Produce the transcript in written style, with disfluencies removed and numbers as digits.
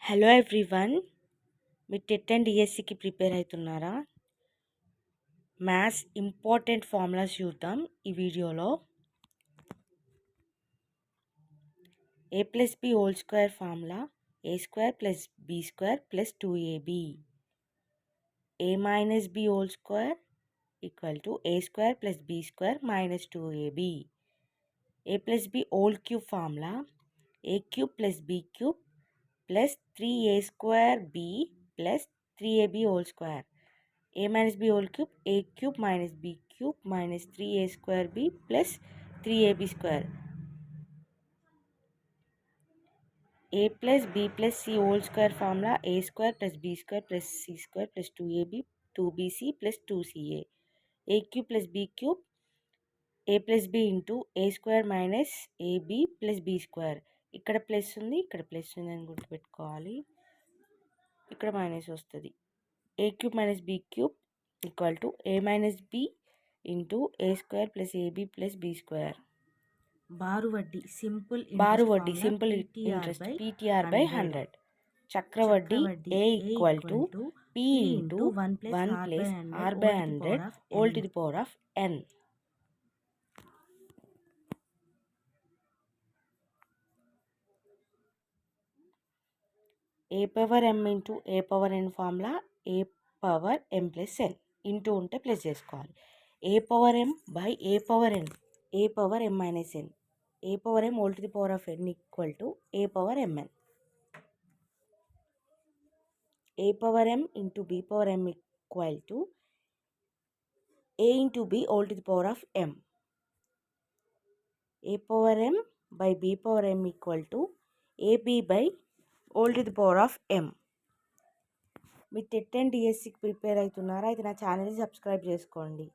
Hello everyone, మీరు TET and డిఎస్సికి prepare అవుతున్నారా? మ్యాథ్స్ ఇంపార్టెంట్ ఫార్ములాస్ చూద్దాం ఈ వీడియోలో. a plus B whole square formula a square plus B square plus 2ab. a minus B whole square equal to a square plus B square minus 2ab. a plus B whole cube formula a cube plus B cube plus 3a square b plus 3ab whole square. a minus b whole cube, a cube minus b cube minus 3a square b plus 3ab square. a plus b plus c whole square formula a square plus b square plus c square plus 2ab 2bc plus 2ca. a cube plus b cube a plus b into a square minus ab plus b square. ఇక్కడ plus ఉంది, ఇక్కడ plus ఉంది అని గుర్తుపెట్టుకోవాలి. ఇక్కడ minus వస్తుంది. A cube minus b cube equal to a minus b into a square plus ab plus B square. బారు వడ్డీ సింపుల్ ఇంట్రెస్ట్ పీటీఆర్ బై 100. చక్రవడ్డీ a equal to p into 1 plus r by 100 whole to the power of n. A power M into a power n formula a power m plus n. Into ఉంటే plus చేసుకోవాలి. A power M by A power N, A power M minus N. A power M whole to the power of N equal to A power M N. A power M into B power M equal to A into B whole to the power of M. A power M by B power M equal to A B by whole to the power of M. మీరు TET and డిఎస్సికి prepare అవుతున్నారా? అయితే నా ఛానల్ని subscribe చేసుకోండి.